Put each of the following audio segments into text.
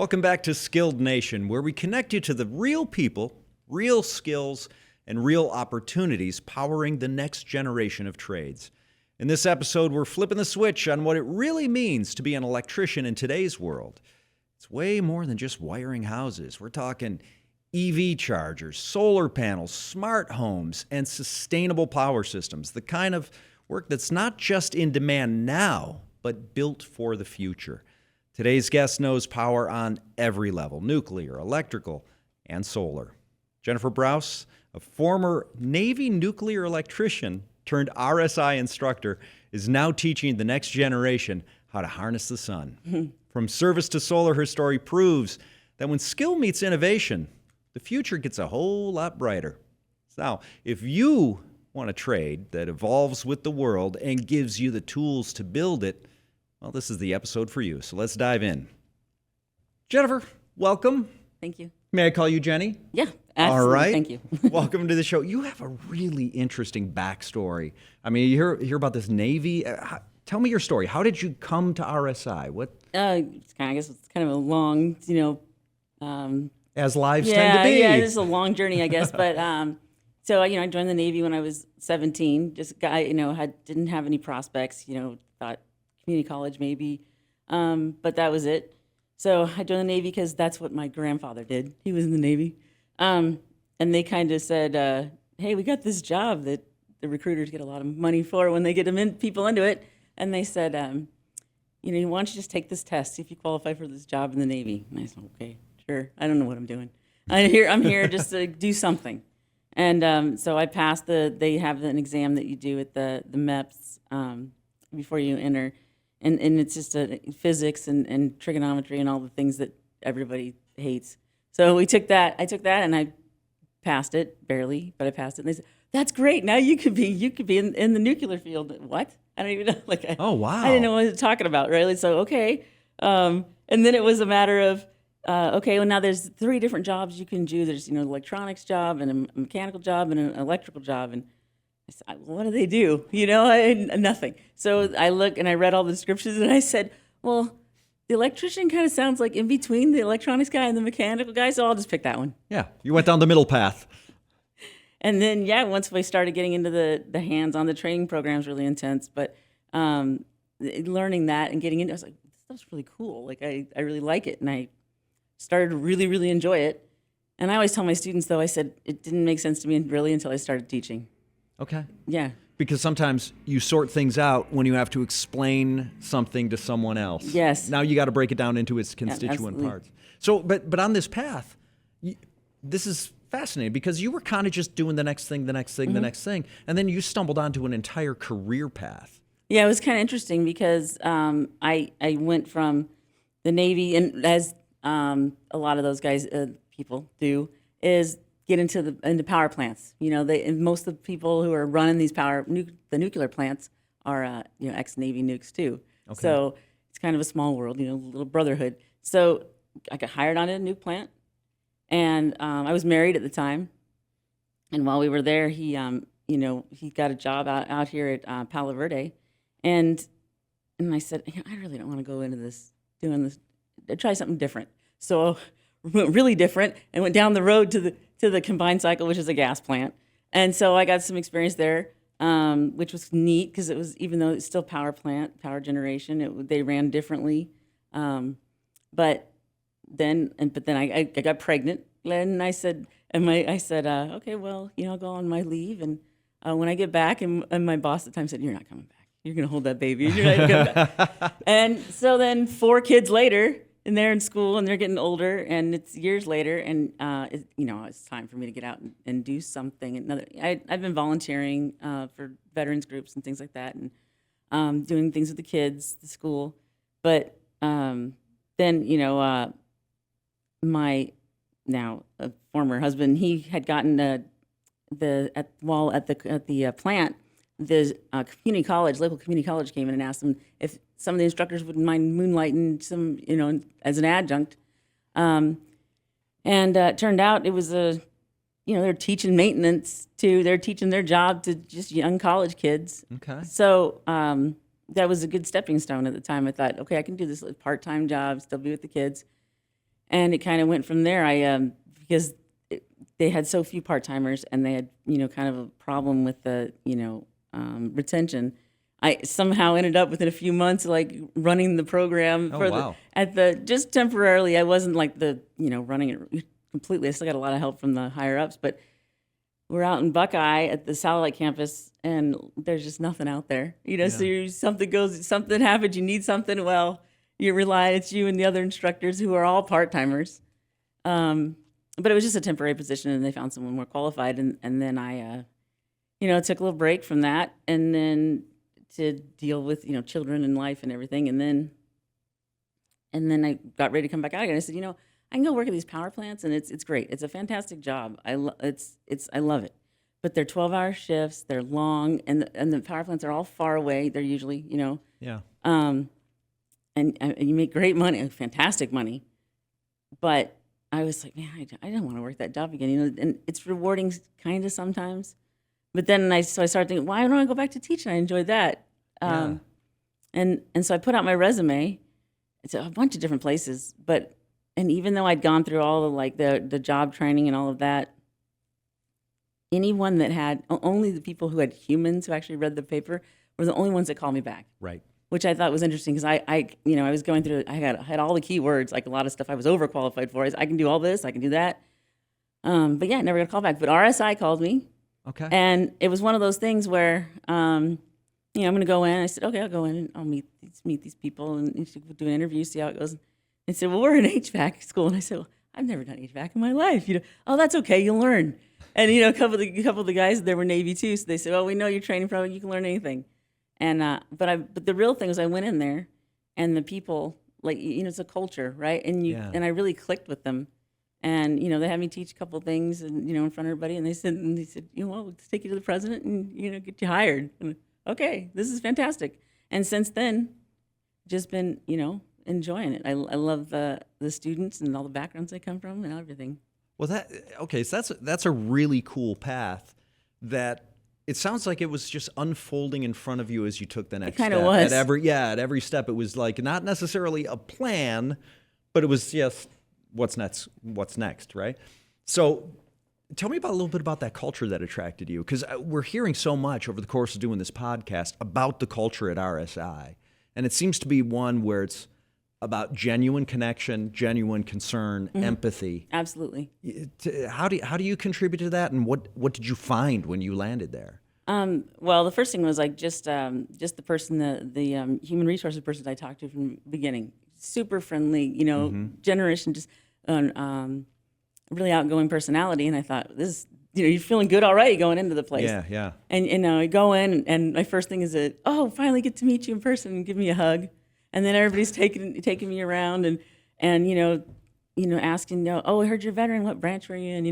Welcome back to Skilled Nation, where we connect you to the real people, real skills, and real opportunities powering the next generation of trades. In this episode, we're flipping the switch on what it really means to be an electrician in today's world. It's way more than just wiring houses. We're talking EV chargers, solar panels, smart homes, and sustainable power systems, the kind of work that's not just in demand now, but built for the future. Today's guest knows power on every level: nuclear, electrical, and solar. Jennifer Brous, a former Navy nuclear electrician turned RSI instructor, is now teaching the next generation how to harness the sun. From service to solar, her story proves that when skill meets innovation, the future gets a whole lot brighter. Now, if you want a trade that evolves with the world and gives you the tools to build it, well, this is the episode for you. So let's dive in. Jennifer, welcome. Thank you. May I call you Jenny? Yeah, absolutely. All right. Thank you. Welcome to the show. You have a really interesting backstory. I mean, you hear about this Navy. Tell me your story. How did you come to RSI? What? I guess it's kind of a long, As lives tend to be. Yeah, it's a long journey, I guess. But so I joined the Navy when I was 17. Just didn't have any prospects. Thought community college maybe, but that was it. So I joined the Navy because that's what my grandfather did. He was in the Navy, and they kind of said, "Hey, we got this job that the recruiters get a lot of money for when they get people into it." And they said, "Why don't you just take this test, see if you qualify for this job in the Navy?" And I said, "Okay, sure. I don't know what I'm doing. I'm here just to do something." And so I passed they have an exam that you do at the MEPS before you enter. And it's just physics and trigonometry and all the things that everybody hates. So I took that and I passed it, barely, but I passed it. And they said, "That's great. Now you could be in the nuclear field." What? I don't even know. Oh, wow. I didn't know what they were talking about, really. So, okay. And then it was a matter of, okay, well, now there's 3 different jobs you can do. There's, an electronics job and a mechanical job and an electrical job. And I said, "What do they do?" Nothing. So I looked and I read all the descriptions and I said, "Well, the electrician kind of sounds like in between the electronics guy and the mechanical guy, so I'll just pick that one." Yeah, you went down the middle path. And then, once we started getting into the hands-on, the training program's really intense, but learning that and getting into it, I was like, "This stuff's really cool. Like, I really like it." And I started to really, really enjoy it. And I always tell my students, though, I said, it didn't make sense to me really until I started teaching. Okay. Yeah. Because sometimes you sort things out when you have to explain something to someone else. Yes. Now you got to break it down into its constituent parts. So, but on this path, this is fascinating because you were kind of just doing the next thing, the next thing, and then you stumbled onto an entire career path. Yeah, it was kind of interesting because I went from the Navy, and as a lot of those guys, people do, is get into power plants. Most of the people who are running these the nuclear plants are ex-Navy nukes too. Okay. So it's kind of a small world, little brotherhood. So I got hired on a nuke plant, and I was married at the time. And while we were there, he got a job out here at Palo Verde, and I said, "I really don't want to go into doing this. I'd try something different." So we went really different and went down the road to the combined cycle, which is a gas plant. And so I got some experience there, which was neat because it was, even though it's still power plant, power generation, they ran differently. But then I got pregnant, and I said, okay, well, I'll go on my leave, and when I get back, and my boss at the time said, "You're not coming back. You're going to hold that baby. You're not coming back." And so then 4 kids later, and they're in school and they're getting older, and it's years later, and it's time for me to get out and do something. I've been volunteering for veterans groups and things like that, and doing things with the kids, the school. But then my now former husband, he had gotten at the plant. The local community college came in and asked them if some of the instructors wouldn't mind moonlighting as an adjunct. And it turned out it was they're teaching maintenance they're teaching their job to just young college kids. Okay. So that was a good stepping stone at the time. I thought, okay, I can do this part-time job, still be with the kids. And it kind of went from there. Because they had so few part-timers and they had, kind of a problem with the, retention. I somehow ended up within a few months, like running the program wow. just temporarily. I wasn't like running it completely. I still got a lot of help from the higher ups, but we're out in Buckeye at the satellite campus and there's just nothing out there, so something happens, you need something. Well, it's you and the other instructors who are all part-timers. But it was just a temporary position and they found someone more qualified. And then I, took a little break from that and then to deal with, children and life and everything. And then I got ready to come back out again. I said, I can go work at these power plants and it's great. It's a fantastic job. I love it. But they're 12-hour shifts, they're long, and the power plants are all far away. They're usually, Yeah. And you make great money, fantastic money. But I was like, man, I don't want to work that job again, and it's rewarding kind of sometimes. But then I started thinking, why don't I go back to teaching? I enjoyed that. And so I put out my resume. It's a bunch of different places, and even though I'd gone through all of the job training and all of that, anyone that had, only the people who had humans who actually read the paper were the only ones that called me back. Right. Which I thought was interesting because I was going through, I had all the keywords, like a lot of stuff I was overqualified for. I can do all this, I can do that. But yeah, never got a call back. But RSI called me. Okay. And it was one of those things where, I'm going to go in. I said, okay, I'll go in and I'll meet these people and do an interview, see how it goes. They said, well, we're an HVAC school. And I said, well, I've never done HVAC in my life. Oh, that's okay, you'll learn. And, a couple of the guys there were Navy too. So they said, well, we know you're training from it, you can learn anything. And but the real thing was I went in there, and the people, it's a culture, right? And and I really clicked with them, and they had me teach a couple of things, and in front of everybody, and they said, well, let's take you to the president and get you hired. And, okay, this is fantastic. And since then, just been enjoying it. I love the students and all the backgrounds they come from and everything. Well, so that's a really cool path that. It sounds like it was just unfolding in front of you as you took the next step. It kind of was. At every step, it was like not necessarily a plan, but it was what's next, right? So tell me a little bit about that culture that attracted you, because we're hearing so much over the course of doing this podcast about the culture at RSI, and it seems to be one where it's about genuine connection, genuine concern, empathy. Absolutely. How do you contribute to that, and what did you find when you landed there? Well, the first thing was just the person, the human resources person I talked to from the beginning. Super friendly, generous, and just really outgoing personality. And I thought, this, you're feeling good already going into the place. Yeah. And I go in, and my first thing is finally get to meet you in person and give me a hug. And then everybody's taking me around and asking, I heard you're a veteran. What branch were you in?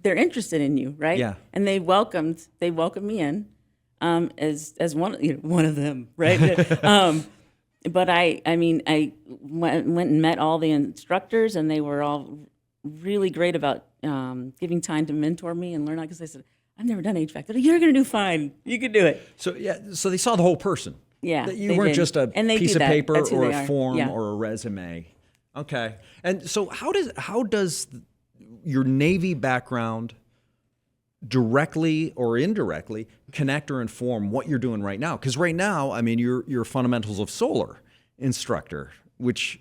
They're interested in you, right? Yeah. And they welcomed me in, as one of them, right? But I went and met all the instructors, and they were all really great about giving time to mentor me and learn. Because I said, I've never done HVAC. They're like, you're going to do fine. You can do it. So so they saw the whole person. Yeah, that you weren't just a piece of paper or a form yeah. or a resume. Okay. And so how does your Navy background directly or indirectly connect or inform what you're doing right now? Because right now, you're a fundamentals of solar instructor, which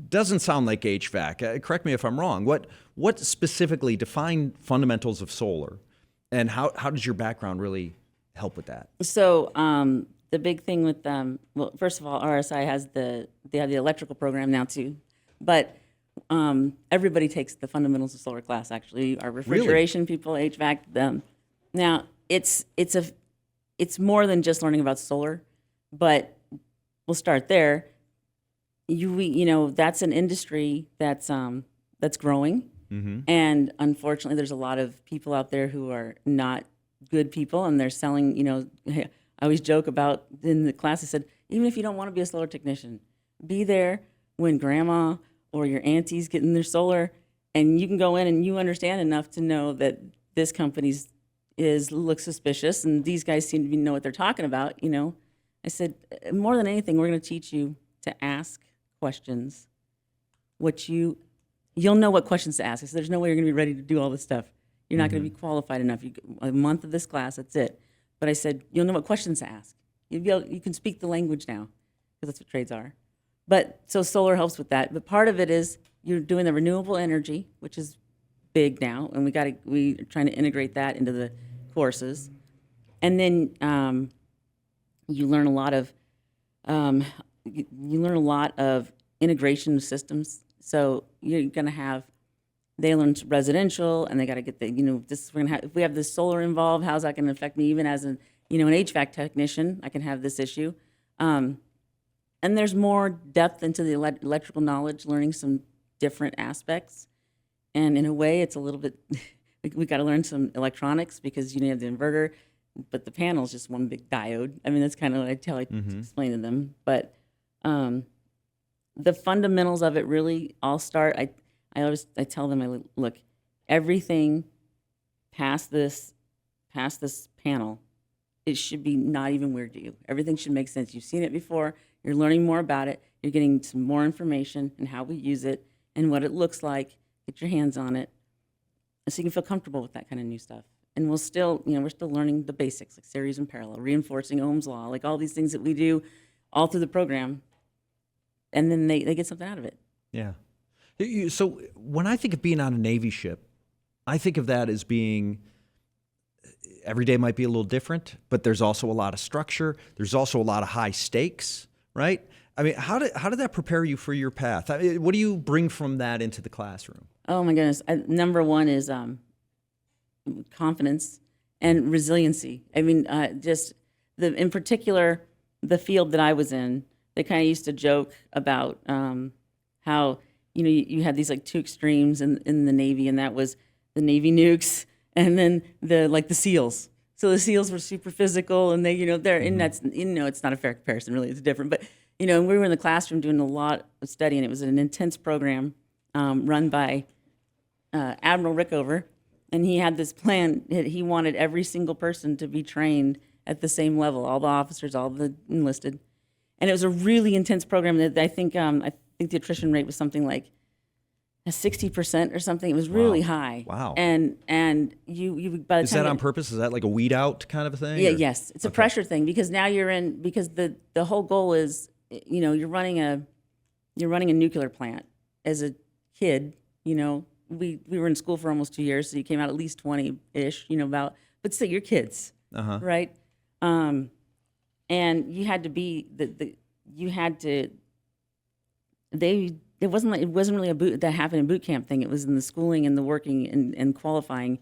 doesn't sound like HVAC. Correct me if I'm wrong. What specifically define fundamentals of solar, and how does your background really help with that? So the big thing with them, well, first of all, RSI they have the electrical program now too, but everybody takes the fundamentals of solar class. Actually, our refrigeration people, HVAC, them. Now it's more than just learning about solar, but we'll start there. That's an industry that's growing, and unfortunately, there's a lot of people out there who are not good people, and they're selling. I always joke about in the class. I said, even if you don't want to be a solar technician, be there when grandma or your auntie's getting their solar, and you can go in and you understand enough to know that this company's looks suspicious, and these guys seem to know what they're talking about. I said, more than anything, we're going to teach you to ask questions. What you you'll know what questions to ask. I said, there's no way you're going to be ready to do all this stuff. You're not going to be qualified enough. A month of this class, that's it. But I said, you'll know what questions to ask. You can speak the language now, because that's what trades are. But so solar helps with that. But part of it is you're doing the renewable energy, which is big now, and we're trying to integrate that into the courses. And then you learn a lot of integration systems. So you're going to have, they learn residential, and they got to get this. We're gonna have, if we have this solar involved, how's that going to affect me? Even as an HVAC technician, I can have this issue. And there's more depth into the electrical knowledge, learning some different aspects. And in a way, it's a little bit, we got to learn some electronics, because you have the inverter, but the panel is just one big diode. I mean, that's kind of what I explain to them. But the fundamentals of it really all start, I tell them, look, everything past this panel, it should be not even weird to you. Everything should make sense. You've seen it before. You're learning more about it. You're getting some more information and how we use it and what it looks like. Get your hands on it, so you can feel comfortable with that kind of new stuff. And we're still learning the basics, like series and parallel, reinforcing Ohm's law, like all these things that we do all through the program. And then they get something out of it. Yeah. So when I think of being on a Navy ship, I think of that as being, every day might be a little different, but there's also a lot of structure. There's also a lot of high stakes, right? I mean, how did that prepare you for your path? What do you bring from that into the classroom? Oh my goodness. Number one is confidence and resiliency. I mean, in particular, the field that I was in, they kind of used to joke about how, you had these like two extremes in the Navy, and that was the Navy nukes and then the SEALs. So the SEALs were super physical, and it's not a fair comparison, really, it's different. But, we were in the classroom doing a lot of study, and it was an intense program run by Admiral Rickover, and he had this plan. He wanted every single person to be trained at the same level, all the officers, all the enlisted. And it was a really intense program that I think the attrition rate was something like 60% or something. It was really high. Wow. And you by the Is time that on purpose? Is that like a weed out kind of a thing? Yeah, yes. It's a pressure thing, because now because the whole goal is, you're running a nuclear plant as a kid. We were in school for almost 2 years, so you came out at least 20-ish, but still, you're kids, right? And you had to be it wasn't really that happened in boot camp thing. It was in the schooling and the working and qualifying,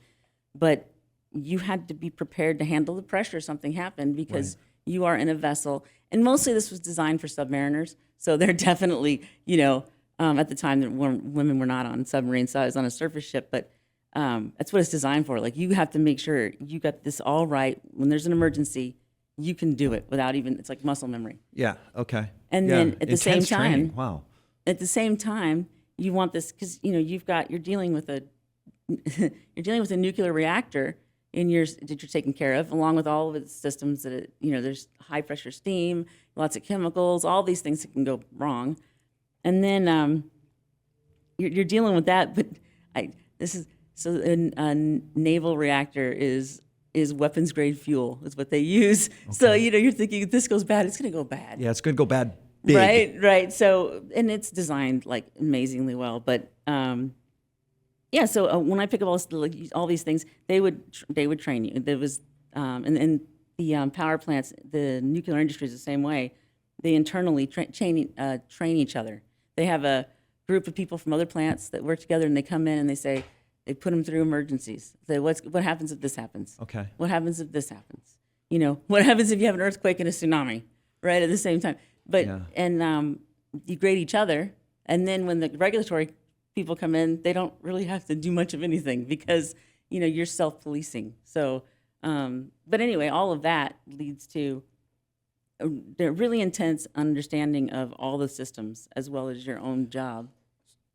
but you had to be prepared to handle the pressure if something happened, because you are in a vessel. And mostly this was designed for submariners, so they're definitely, at the time that women were not on submarines, so I was on a surface ship, but that's what it's designed for. Like, you have to make sure you got this all right. When there's an emergency, you can do it without it's like muscle memory. Yeah, okay. And then at the same time, training. Wow. At the same time, you want this, because you're dealing with a nuclear reactor that you're taking care of, along with all of its systems that there's high pressure steam, lots of chemicals, all these things that can go wrong, and then you're dealing with that. But a naval reactor is weapons grade fuel is what they use. Okay. So you're thinking, if this goes bad, it's going to go bad. Yeah, it's going to go bad. Big. Right. So, and it's designed like amazingly well, but so when I pick up all these things, they would train you. There was and the power plants, the nuclear industry is the same way. They internally train each other. They have a group of people from other plants that work together, and they come in and they put them through emergencies. Say, what happens if this happens? Okay. What happens if this happens? What happens if you have an earthquake and a tsunami, right, at the same time? But you grade each other, and then when the regulatory people come in, they don't really have to do much of anything, because you're self-policing. So, but anyway, all of that leads to a really intense understanding of all the systems as well as your own job.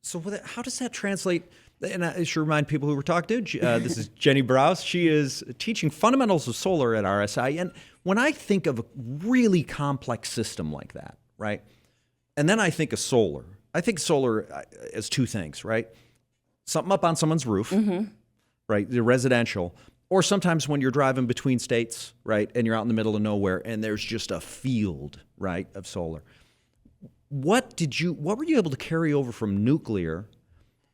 So how does that translate? And I should remind people who we're talking to, this is Jenny Browse. She is teaching fundamentals of solar at RSI. And when I think of a really complex system like that, right, and then I think of solar, I think solar as two things, right? something up on someone's roof, right? The residential, or sometimes when you're driving between states, right, and you're out in the middle of nowhere, and there's just a field, right, of solar. What were you able to carry over from nuclear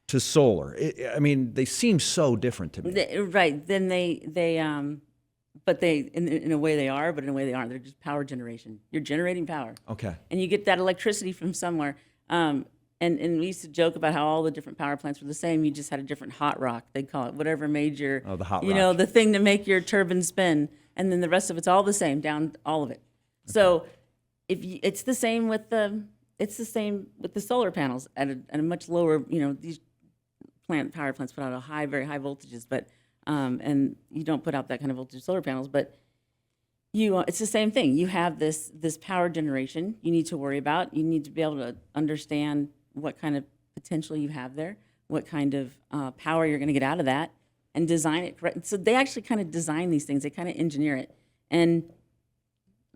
to solar? I mean, they seem so different to me. Right. Then but they, in a way they are, but in a way they aren't. They're just power generation. You're generating power. Okay. And you get that electricity from somewhere. And we used to joke about how all the different power plants were the same. You just had a different hot rock, they'd call it, whatever made your, the hot you rock. know, the thing to make your turbine spin. And then the rest of it's all the same, down all of it. Okay. So it's the same with the solar panels at a much lower, you know, these power plants put out very high voltages, but and you don't put out that kind of voltage solar panels, but it's the same thing. You have this power generation you need to worry about. You need to be able to understand what kind of potential you have there, what kind of power you're going to get out of that, and design it correct. So they actually kind of design these things. They kind of engineer it, and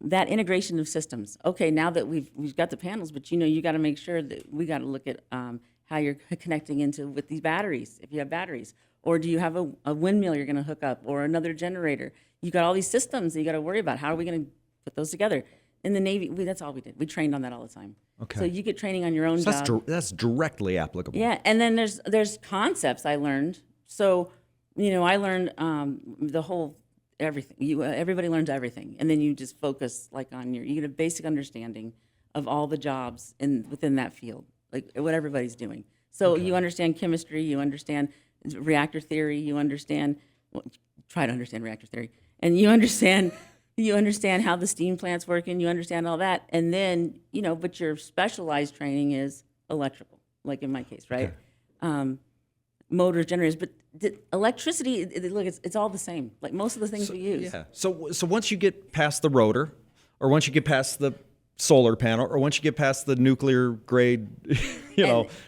that integration of systems. Okay, now that we've got the panels, but you know you got to make sure that we got to look at how you're connecting with these batteries, if you have batteries. Or do you have a windmill you're going to hook up, or another generator? You got all these systems that you got to worry about. How are we going to put those together? In the Navy, that's all we did. We trained on that all the time. Okay. So you get training on your own job. That's directly applicable. Yeah, and then there's concepts I learned. So, you know, I learned the whole everything. Everybody learns everything, and then you just focus you get a basic understanding of all the jobs within that field, like what everybody's doing. So you understand chemistry, you understand reactor theory, try to understand reactor theory, and you understand how the steam plants work, and you understand all that, and then but your specialized training is electrical, like in my case, right? Okay. Motors, generators, but electricity, look, it's all the same. Like most of the things we use. Yeah. So once you get past the rotor, or once you get past the solar panel, or once you get past the nuclear grade,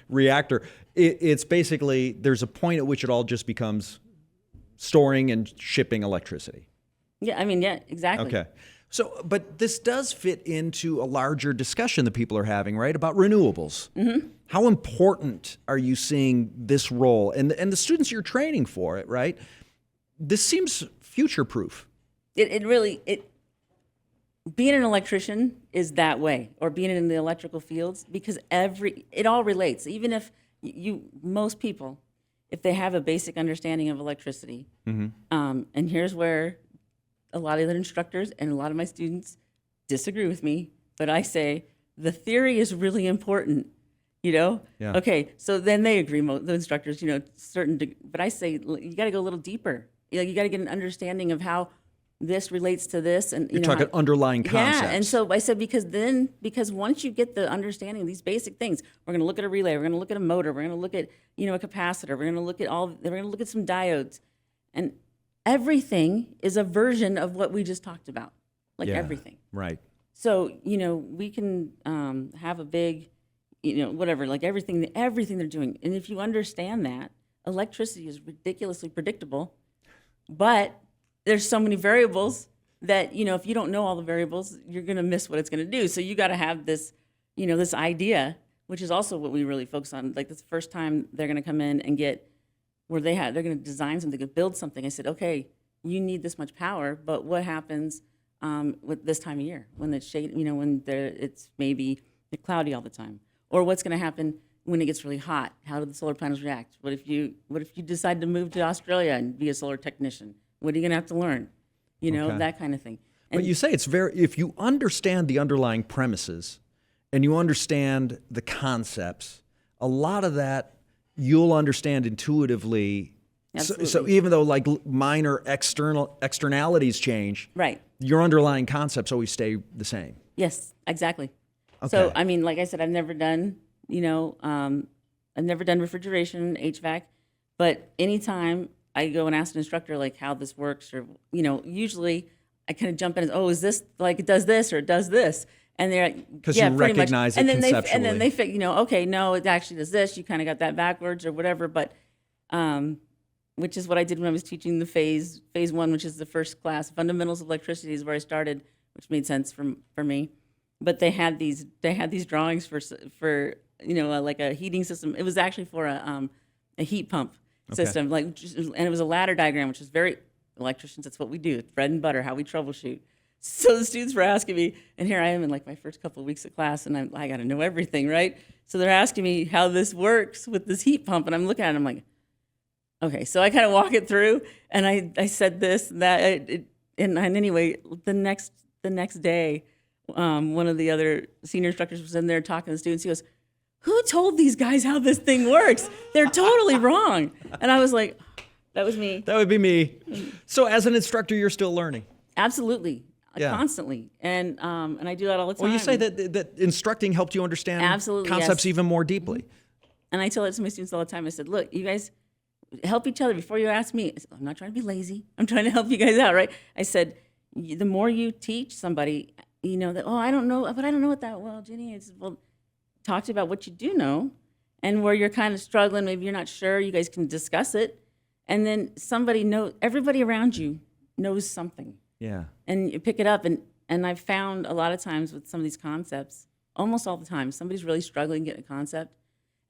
reactor, it's basically there's a point at which it all just becomes storing and shipping electricity. Yeah, I mean, yeah, exactly. Okay. So, but this does fit into a larger discussion that people are having, right, about renewables. Mm-hmm. How important are you seeing this role? And the students you're training for it, right? This seems future-proof. It really being an electrician is that way, or being in the electrical fields, because it all relates. Even if most people, if they have a basic understanding of electricity, mm-hmm. And here's where a lot of the instructors and a lot of my students disagree with me, but I say the theory is really important, Yeah. Okay, so then they agree, the instructors, but I say you got to go a little deeper. You got to get an understanding of how this relates to this, and you're talking underlying concepts. Yeah, and so I said because once you get the understanding of these basic things, we're going to look at a relay, we're going to look at a motor, we're going to look at a capacitor, we're going to look at some diodes, and everything is a version of what we just talked about, everything. Right. So we can have a big, whatever, like everything they're doing, and if you understand that, electricity is ridiculously predictable, but there's so many variables that, if you don't know all the variables, you're going to miss what it's going to do. So you got to have this, this idea, which is also what we really focus on. Like this first time they're going to come in and get where they're going to design something, build something. I said, okay, you need this much power, but what happens with this time of year when it's shade, when it's maybe cloudy all the time? Or what's going to happen when it gets really hot? How do the solar panels react? What if you decide to move to Australia and be a solar technician? What are you going to have to learn? Okay. That kind of thing. But you say if you understand the underlying premises and you understand the concepts, a lot of that you'll understand intuitively. So even though like minor externalities change, right, your underlying concepts always stay the same. Yes, exactly. Okay. So I mean, like I said, I've never done refrigeration, HVAC, but anytime I go and ask an instructor like how this works, or usually I kind of jump in and is this like it does this or it does this, and they're because you recognize it conceptually, and then they okay, no, it actually does this. You kind of got that backwards or whatever, but which is what I did when I was teaching the phase 1, which is the first class, fundamentals of electricity, is where I started, which made sense for me. But they had these drawings for like a heating system. It was actually for a heat pump system, and it was a ladder diagram, which is very electricians. That's what we do. It's bread and butter, how we troubleshoot. So the students were asking me, and here I am in like my first couple of weeks of class, and I got to know everything, right? So they're asking me how this works with this heat pump, and I'm looking at it, I'm like, okay. So I kind of walk it through, and I said this and that, and anyway, the next day, one of the other senior instructors was in there talking to the students. He goes, "Who told these guys how this thing works? They're totally wrong." And I was like, that was me. That would be me. So as an instructor, you're still learning. Absolutely. Yeah. Constantly. And I do that all the time. Well, you say that instructing helped you understand Absolutely, concepts yes. even more deeply. And I tell it to my students all the time. I said, look, you guys help each other before you ask me. I said, I'm not trying to be lazy. I'm trying to help you guys out, right? I said, the more you teach somebody, that, oh, I don't know, but I don't know what that, well, Jenny, I said, well, talk to you about what you do know and where you're kind of struggling, maybe you're not sure, you guys can discuss it. And then everybody around you knows something. Yeah. And you pick it up. And I've found a lot of times with some of these concepts, almost all the time, somebody's really struggling getting a concept.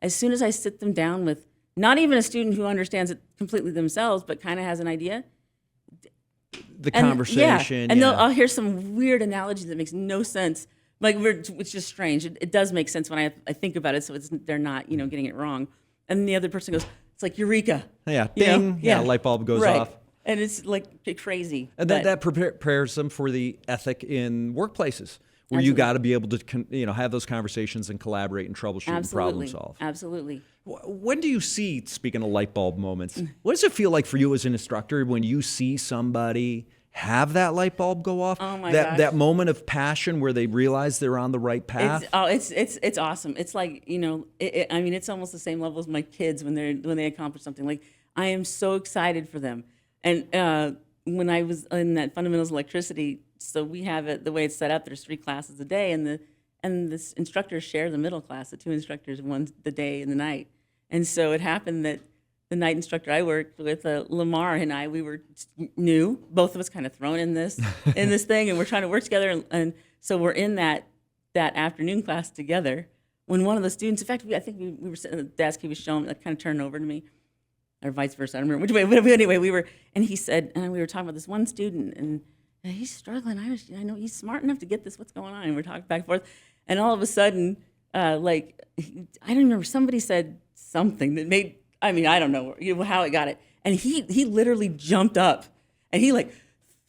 As soon as I sit them down with not even a student who understands it completely themselves, but kind of has an idea. The conversation. And I'll hear some weird analogy that makes no sense. Like it's just strange. It does make sense when I think about it, so they're not getting it wrong. And the other person goes, it's like eureka. Yeah, ding. Yeah, light bulb goes right. off. And it's like crazy. And that prepares them for the ethic in workplaces, where Absolutely. you got to be able to have those conversations and collaborate and troubleshoot and problem solve. Absolutely. When do you see, speaking of light bulb moments, what does it feel like for you as an instructor when you see somebody have that light bulb go off? Oh my gosh. That moment of passion where they realize they're on the right path? It's awesome. It's like, it's almost the same level as my kids when they accomplish something. Like, I am so excited for them. And when I was in that fundamentals of electricity, so we have it the way it's set up. There's 3 classes a day, and the instructors share the middle class. The 2 instructors, one the day and the night. And so it happened that the night instructor I worked with, Lamar and I, we were new. Both of us kind of thrown in this thing, and we're trying to work together. And so we're in that afternoon class together. When one of the students, in fact, I think we were sitting at the desk. He was showing, kind of turned over to me, or vice versa. I don't remember which way. But anyway, we were talking about this one student, and he's struggling. I know he's smart enough to get this. What's going on? And we're talking back and forth, and all of a sudden, I don't remember. Somebody said something that made. I don't know how it got it, and he literally jumped up, and he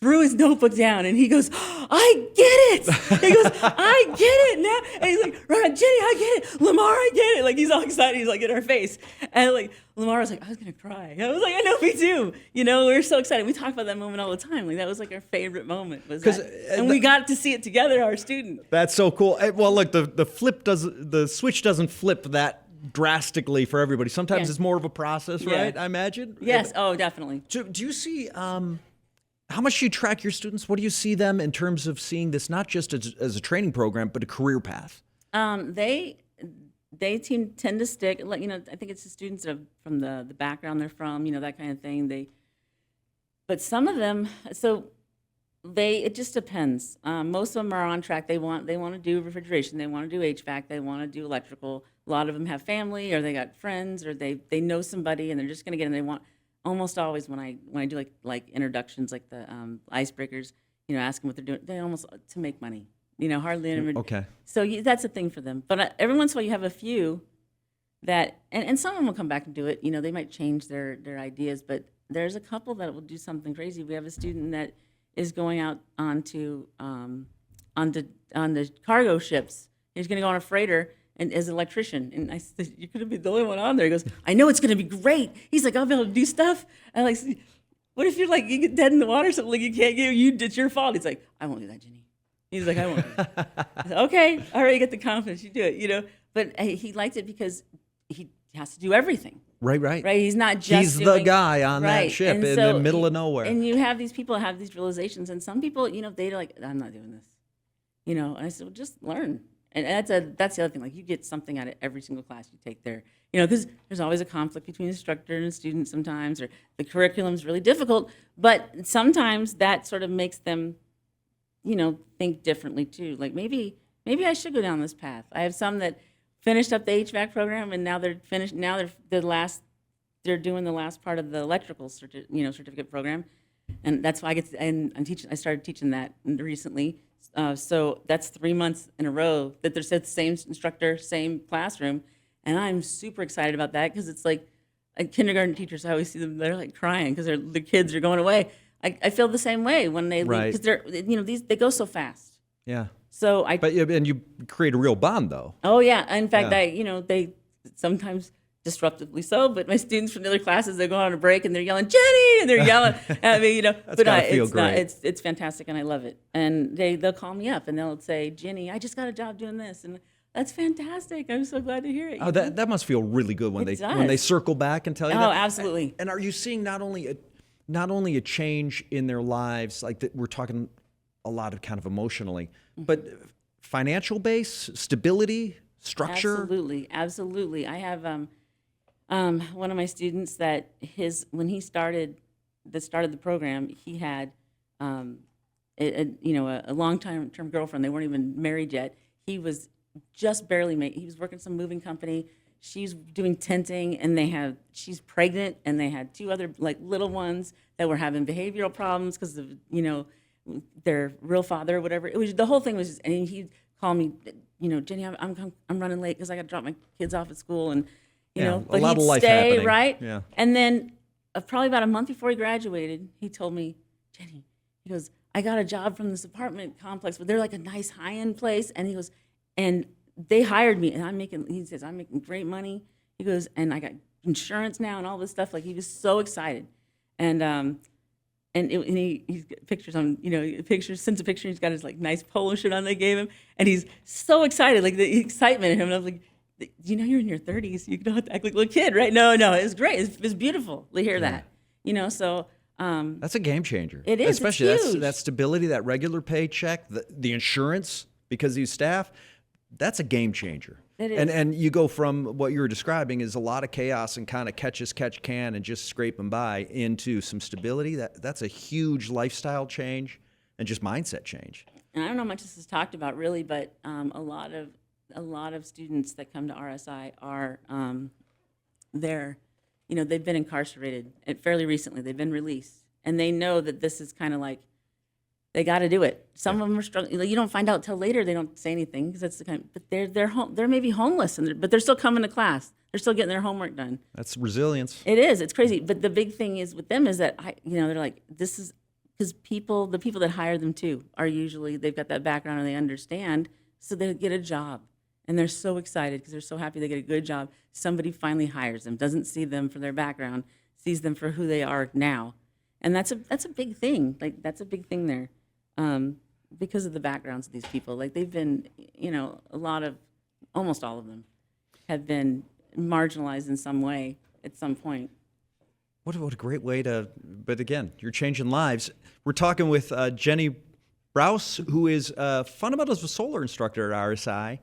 threw his notebook down, and he goes, "I get it!" He goes, "I get it now!" And he's like, "Right, Jenny, I get it. Lamar, I get it!" He's all excited. He's in our face, and Lamar was like, "I was gonna cry." I was like, "I know, me too." We were so excited. We talk about that moment all the time. That was our favorite moment. And we got to see it together, our student. That's so cool. Well, look, the switch doesn't flip that drastically for everybody. Sometimes it's more of a process, right? I imagine. Yes. Oh, definitely. Do you see? How much do you track your students? What do you see them in terms of seeing this not just as a training program, but a career path? They tend to stick. I think it's the students that from the background they're from, that kind of thing. But some of them, it just depends. Most of them are on track. They want to do refrigeration. They want to do HVAC. They want to do electrical. A lot of them have family, or they got friends, or they know somebody, and they're just going to get in. They want. Almost always when I do like introductions, like the icebreakers, ask them what they're doing. They almost to make money, hardly ever. Okay. So that's a thing for them. But every once in a while you have a few that, and some of them will come back and do it. They might change their ideas, but there's a couple that will do something crazy. We have a student that is going out onto the cargo ships. He's going to go on a freighter. And as an electrician, and I said, "You're going to be the only one on there." He goes, "I know it's going to be great." He's like, "I'll be able to do stuff." And what if you're you get dead in the water or something? You can't get it's your fault. He's like, "I won't do that, Jenny." He's like, "I won't." I said, "Okay, all right, you get the confidence, you do it, But he liked it because he has to do everything. Right. He's not just He's the guy on that ship in the middle of nowhere. And you have these people have these realizations, and some people, they're like, "I'm not doing this," And I said, "Well, just learn." And that's the other thing. You get something out of every single class you take there. Because there's always a conflict between instructor and student sometimes, or the curriculum's really difficult. But sometimes that sort of makes them, think differently too. Maybe I should go down this path. I have some that finished up the HVAC program, and now they're finished. Now they're the last they're doing the last part of the electrical certificate program, and that's why and I started teaching that recently. So that's 3 months in a row that they're the same instructor, same classroom, and I'm super excited about that because it's like kindergarten teachers. I always see them; they're like crying because the kids are going away. I feel the same way when they leave Right. because they're they go so fast. Yeah. So And you create a real bond, though. oh yeah. In fact, Yeah. they sometimes disruptively so, but my students from the other classes, they go on a break and they're yelling Jenny, and they're yelling at me, That's but gotta feel it's great. it's fantastic and I love it. And they'll call me up and they'll say, Jenny, I just got a job doing this, and that's fantastic. I'm so glad to hear it. Oh, that must feel really good when It when they does. circle back and tell you Oh, that. absolutely. And are you seeing not only a change in their lives, like that we're talking a lot of kind of emotionally, but financial base, stability, structure? Absolutely. I have one of my students that when he started the program, he had a long term girlfriend. They weren't even married yet. He was just barely made. He was working some moving company. She's doing tenting, and she's pregnant, and they had 2 other like little ones that were having behavioral problems because of their real father or whatever. It was the whole thing was just, and he'd call me, Jenny, I'm running late because I got to drop my kids off at school, and Yeah, but a lot he'd of life stay happening. right. Yeah. And then probably about a month before he graduated, he told me, Jenny, he goes, I got a job from this apartment complex, but they're like a nice high-end place, and he goes, and they hired me, and he says, I'm making great money. He goes, and I got insurance now and all this stuff. Like, he was so excited. And he's got pictures on, sends a picture. He's got his like nice polo shirt on they gave him. And he's so excited, like the excitement in him. And I was like, you're in your 30s. You don't have to act like a little kid, right? No, it was great. It was beautiful to hear that, so. That's a game changer. It is. Especially it's huge. that stability, that regular paycheck, the insurance because he's staff. That's a game changer. It is. And you go from what you were describing is a lot of chaos and kind of catch can and just scraping by into some stability. That's a huge lifestyle change and just mindset change. And I don't know how much this is talked about really, but a lot of students that come to RSI are they've been incarcerated fairly recently. They've been released, and they know that this is kind of like they got to do it. Some of them are struggling. You don't find out till later. They don't say anything because that's the kind. But they're home. They're maybe homeless, but they're still coming to class. They're still getting their homework done. That's resilience. It is. It's crazy. But the big thing is with them is that they're like, this is because the people that hire them too are usually they've got that background and they understand, so they get a job. And they're so excited because they're so happy they get a good job. Somebody finally hires them, doesn't see them for their background, sees them for who they are now. And that's a big thing. Like, that's a big thing there because of the backgrounds of these people. Like, they've been, almost all of them have been marginalized in some way at some point. What a great way but again, you're changing lives. We're talking with Jenny Brous, who is fundamentals of a solar instructor at RSI.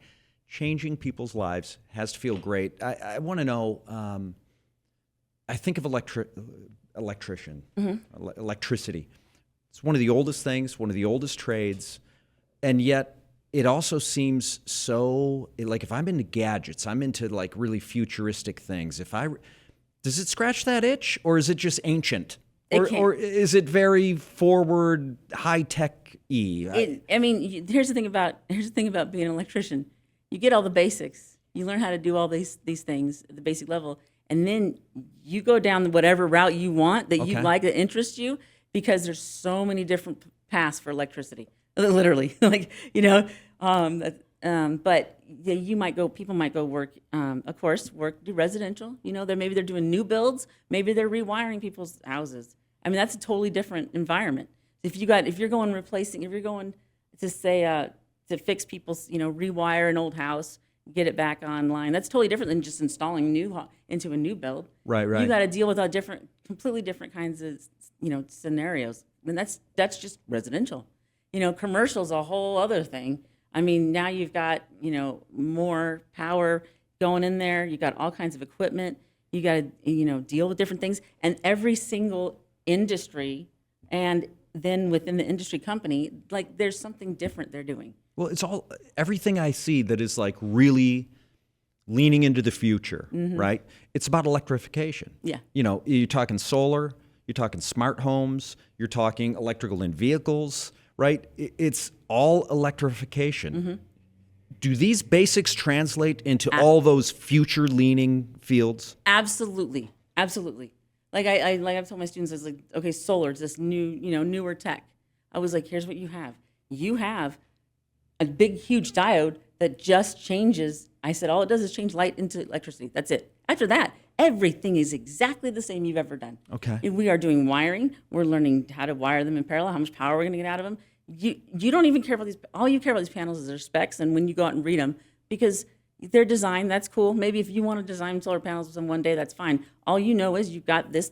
Changing people's lives has to feel great. I want to know, I think of electrician, electricity. It's one of the oldest things, one of the oldest trades, and yet it also seems so, like if I'm into gadgets, I'm into like really futuristic things. Does it scratch that itch, or is it just ancient? Or is it very forward, high-tech-y? Here's the thing about being an electrician. You get all the basics. You learn how to do all these things at the basic level, and then you go down whatever route you want that you like, that interests you, because there's so many different paths for electricity. Literally, but people might go work, do residential. Maybe they're doing new builds. Maybe they're rewiring people's houses. That's a totally different environment. If you're going to say to fix people's, rewire an old house, get it back online, that's totally different than just installing into a new build. Right. You got to deal with completely different kinds of, scenarios. And that's just residential. Commercial's a whole other thing. Now you've got, more power going in there. You got all kinds of equipment. You got to, deal with different things. And every single industry, and then within the industry company, like there's something different they're doing. Well, everything I see that is like really leaning into the future, right? It's about electrification. Yeah. You're talking solar, you're talking smart homes, you're talking electrical in vehicles, right? It's all electrification. Do these basics translate into all those future-leaning fields? Absolutely. Absolutely. Like I've told my students, I was like, okay, solar is this new, newer tech. I was like, here's what you have. You have a big, huge diode that just changes. I said, all it does is change light into electricity. That's it. After that, everything is exactly the same you've ever done. Okay. And we are doing wiring. We're learning how to wire them in parallel, how much power we're going to get out of them. You don't even care about these. All you care about these panels is their specs and when you go out and read them, because they're designed. That's cool. Maybe if you want to design solar panels one day, that's fine. All you know is you've got this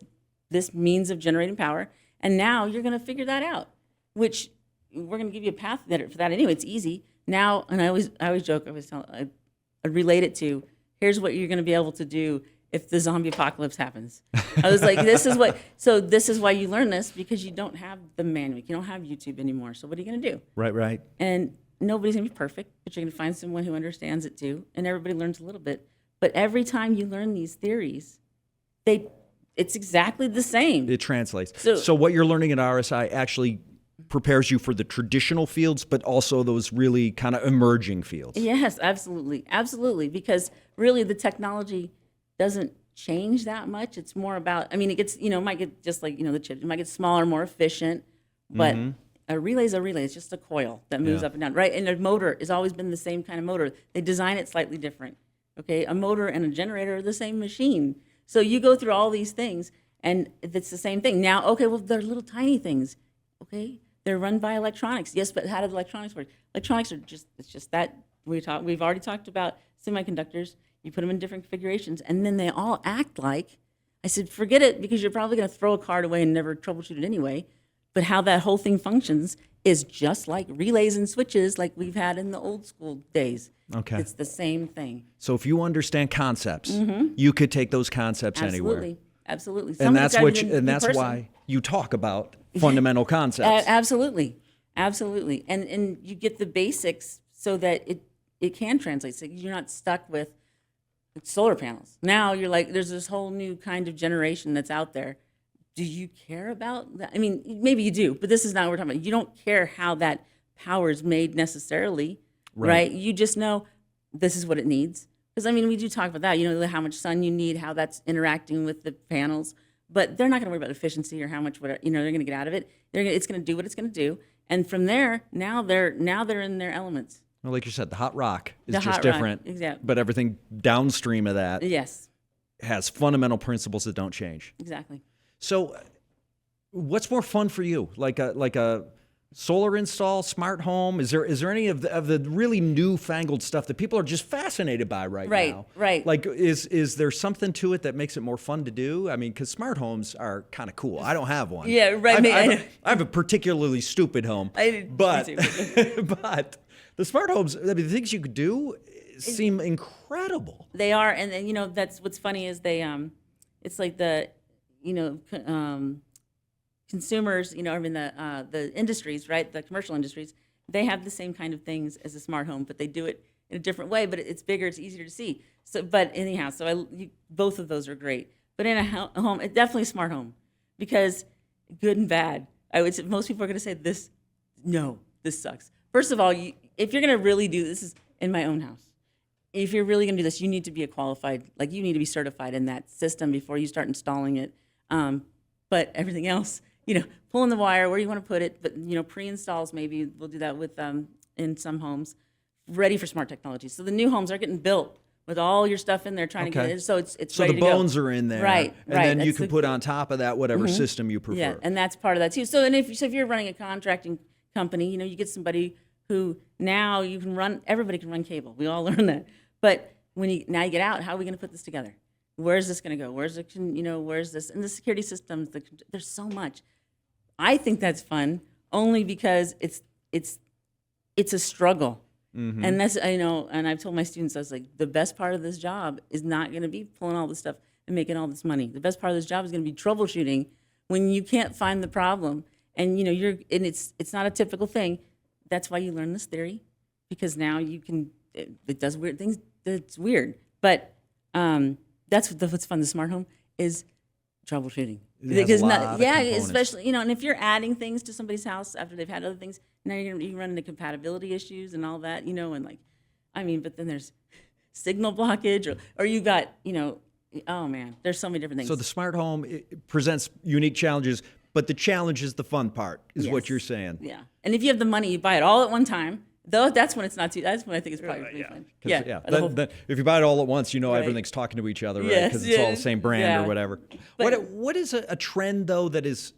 means of generating power, and now you're going to figure that out, which we're going to give you a path for that anyway. It's easy now. And I always joke. I relate it to, here's what you're going to be able to do if the zombie apocalypse happens. I was like, this is why you learn this, because you don't have the manual. You don't have YouTube anymore. So what are you going to do? Right. And nobody's going to be perfect, but you're going to find someone who understands it too. And everybody learns a little bit. But every time you learn these theories, it's exactly the same. It translates. So what you're learning at RSI actually prepares you for the traditional fields, but also those really kind of emerging fields. Yes, absolutely. Absolutely. Because really the technology doesn't change that much. It's more about, it gets, it might get just like, the chips, it might get smaller, more efficient, but a relay is a relay. It's just a coil that moves up and down, right? And a motor has always been the same kind of motor. They design it slightly different, okay? A motor and a generator are the same machine. So you go through all these things, and it's the same thing. Now, okay, well, they're little tiny things, okay? They're run by electronics. Yes, but how do the electronics work? Electronics are it's just that we've already talked about semiconductors. You put them in different configurations, and then they all act like, I said, forget it, because you're probably going to throw a card away and never troubleshoot it anyway. But how that whole thing functions is just like relays and switches like we've had in the old school days. Okay. It's the same thing. So if you understand concepts, you could take those concepts anywhere. Absolutely. And that's why you talk about fundamental concepts. Absolutely. And you get the basics so that it can translate. So you're not stuck with solar panels. Now you're like, there's this whole new kind of generation that's out there. Do you care about that? Maybe you do, but this is not what we're talking about. You don't care how that power is made necessarily, right? You just know this is what it needs. Because, we do talk about that, how much sun you need, how that's interacting with the panels, but they're not going to worry about efficiency or how much, they're going to get out of it. It's going to do what it's going to do. And from there, now they're in their elements. Well, like you said, the hot rock is The just hot different. rock, exactly. But everything downstream of that Yes, has fundamental principles that don't change. exactly. So what's more fun for you? Like a solar install, smart home? Is there any of the really newfangled stuff that people are just fascinated by right now? Right. Like, is there something to it that makes it more fun to do? Because smart homes are kind of cool. I don't have one. Yeah, right. I have a particularly stupid home. But but the smart homes, the things you could do seem incredible. They are, and then, that's what's funny is they it's like the consumers, the industries, right? The commercial industries, they have the same kind of things as a smart home, but they do it in a different way. But it's bigger, it's easier to see. So, but anyhow, both of those are great. But in a home, it's definitely a smart home, because good and bad. I would say most people are going to say this sucks. First of all, if you're going to really do this, is in my own house. If you're really going to do this, you need to be you need to be certified in that system before you start installing it. But everything else, pulling the wire where you want to put it, but, pre-installs, maybe we'll do that with, in some homes, ready for smart technology. So the new homes are getting built with all your stuff in there trying to get it. So it's so ready the to go. bones are in there. Right. And then you can put on top of that whatever system you prefer. Yeah, and that's part of that too. So if you're running a contracting company, you get somebody who now everybody can run cable. We all learn that. But now you get out, how are we going to put this together? Where's this going to go? Where's this? And the security systems, there's so much. I think that's fun only because it's a struggle. And that's, and I've told my students, I was like, the best part of this job is not going to be pulling all this stuff and making all this money. The best part of this job is going to be troubleshooting when you can't find the problem. And, it's not a typical thing. That's why you learn this theory, because now it does weird things. It's weird. But what's fun. The smart home is troubleshooting. It has a lot of components. especially and if you're adding things to somebody's house after they've had other things, now you run into compatibility issues and all that, and but then there's signal blockage or you got oh man, there's so many different things. So the smart home it presents unique challenges, but the challenge is the fun part, is what you're saying. Yeah, and if you have the money, you buy it all at one time. Though that's when it's not too. That's when I think it's probably really fun. Yeah. Then if you buy it all at once, everything's talking to each other, right? Because it's all the same brand or whatever. What is a trend though that is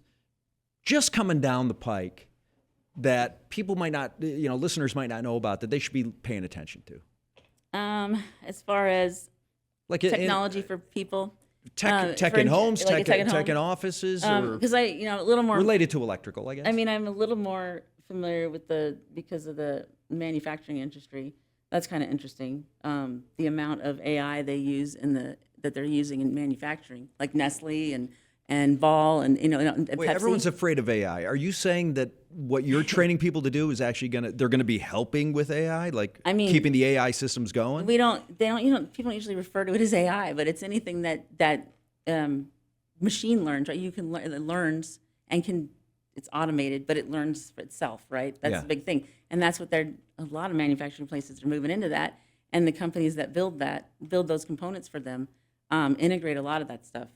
just coming down the pike that people might not, listeners might not know about, that they should be paying attention to? As far as like technology for people, tech in homes, tech in offices, because a little more related to electrical, I guess. I mean, I'm a little more familiar with because of the manufacturing industry. That's kind of interesting. The amount of AI they use that they're using in manufacturing, like Nestle and Ball and and Wait, Pepsi. everyone's afraid of AI. Are you saying that what you're training people to do is actually they're gonna be helping with AI, keeping the AI systems going? People don't usually refer to it as AI, but it's anything that machine learns, right? You can learn, it learns and can. It's automated, but it learns for itself, right? That's the big thing, and that's what a lot of manufacturing places are moving into that, and the companies that build those components for them, integrate a lot of that stuff.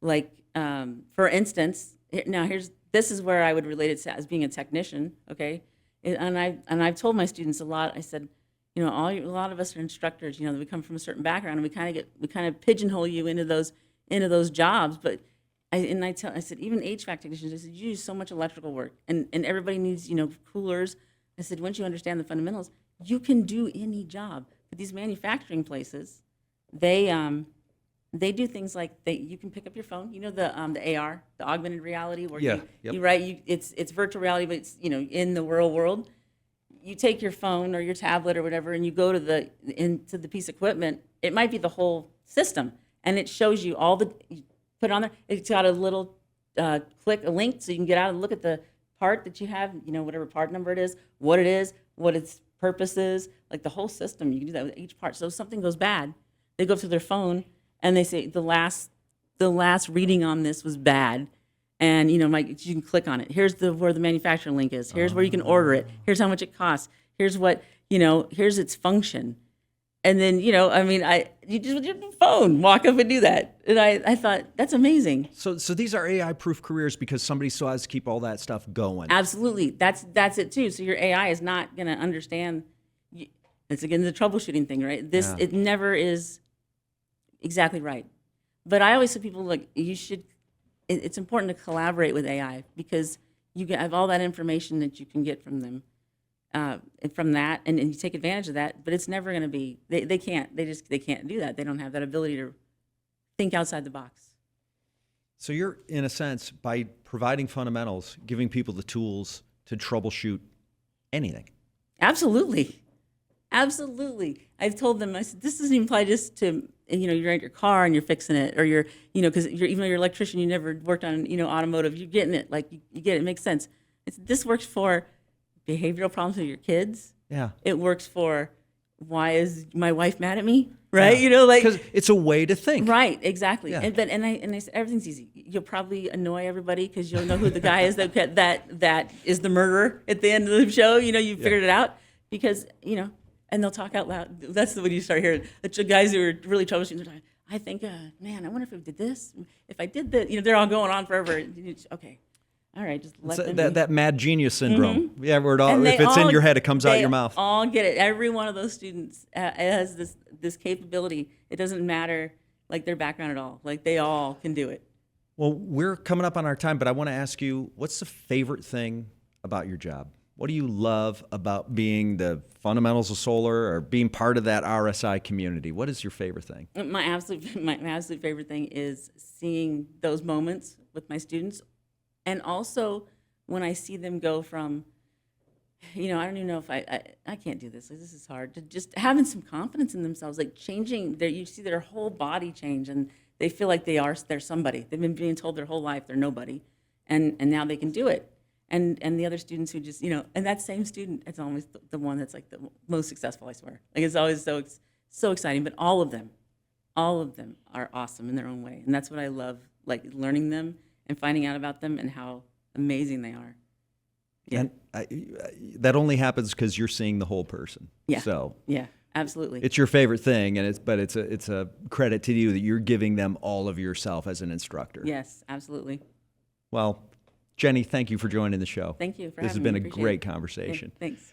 Like, for instance, this is where I would relate it to as being a technician, okay? And I've told my students a lot. I said, a lot of us are instructors. We come from a certain background, and we kind of pigeonhole you into those jobs, but. I said, even HVAC technicians, I said, you do so much electrical work, and everybody needs, coolers. I said, once you understand the fundamentals, you can do any job. But these manufacturing places, they do things like you can pick up your phone, the AR, the augmented reality, where it's virtual reality, but it's, in the real world. You take your phone or your tablet or whatever, and you go into the piece of equipment. It might be the whole system, and it shows you put it on there. It's got a little click, a link, so you can get out and look at the part that you have, whatever part number it is, what its purpose is, like the whole system. You can do that with each part. So if something goes bad, they go through their phone and they say the last reading on this was bad, and you can click on it. Here's where the manufacturing link is. Here's where you can order it. Here's how much it costs. Here's what here's its function. And then, you just with your phone, walk up and do that. And I thought, that's amazing. So these are AI-proof careers because somebody still has to keep all that stuff going. Absolutely. That's it too. So your AI is not going to understand. It's again the troubleshooting thing, right? It never is exactly right. But I always tell people, it's important to collaborate with AI because you have all that information that you can get from them. From that, and you take advantage of that, but it's never going to be. They can't do that. They don't have that ability to think outside the box. So you're, in a sense, by providing fundamentals, giving people the tools to troubleshoot anything. Absolutely. I've told them, I said, this doesn't even apply just to you're in your car and you're fixing it, or because even though you're an electrician, you never worked on automotive, you're getting it, you get it. It makes sense. This works for behavioral problems with your kids. Yeah. It works for why is my wife mad at me? Right? Because it's a way to think. Right, exactly. Yeah. And I said everything's easy. You'll probably annoy everybody because you'll know who the guy is that is the murderer at the end of the show. You figured it out because and they'll talk out loud. That's when you start hearing the guys who are really troubleshooting. They're talking, I think, man, I wonder if we did this. If I did that, they're all going on forever. Okay. All right, just let them be. That mad genius syndrome. Mm-hmm. Yeah, where if it's in your head, it comes out your mouth. They all get it. Every one of those students has this capability. It doesn't matter their background at all. They all can do it. Well, we're coming up on our time, but I want to ask you, what's the favorite thing about your job? What do you love about being the fundamentals of solar or being part of that RSI community? What is your favorite thing? My absolute favorite thing is seeing those moments with my students. And also, when I see them go from, I don't even know if I can't do this. This is hard. To just having some confidence in themselves, changing. You see their whole body change, and they feel like they're somebody. They've been being told their whole life they're nobody, and now they can do it. And the other students who just, and that same student, it's always the one that's the most successful. I swear. It's always so exciting. But all of them, all of them are awesome in their own way. And that's what I love, like learning them and finding out about them and how amazing they are. Yeah. And that only happens because you're seeing the whole person. Yeah. So Yeah, absolutely. it's your favorite thing, and it's a credit to you that you're giving them all of yourself as an instructor. Yes, absolutely. Well, Jenny, thank you for joining the show. Thank you for This has having me. been a Appreciate great it. conversation. Yeah, thanks.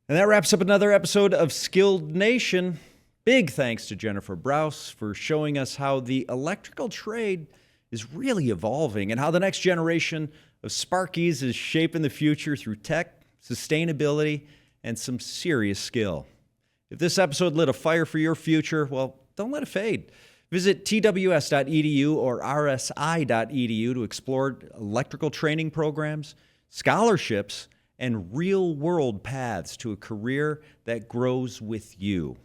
And that wraps up another episode of Skilled Nation. Big thanks to Jennifer Brous for showing us how the electrical trade is really evolving and how the next generation of Sparkies is shaping the future through tech, sustainability, and some serious skill. If this episode lit a fire for your future, well, don't let it fade. Visit tws.edu or rsi.edu to explore electrical training programs, scholarships, and real-world paths to a career that grows with you.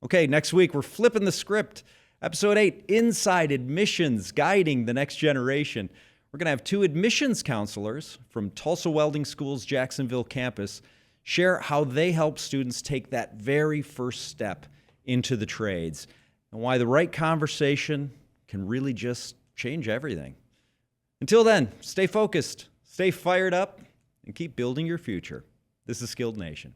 Okay, next week we're flipping the script. Episode 8, Inside Admissions, Guiding the Next Generation. We're going to have 2 admissions counselors from Tulsa Welding School's Jacksonville campus share how they help students take that very first step into the trades and why the right conversation can really just change everything. Until then, stay focused, stay fired up, and keep building your future. This is Skilled Nation.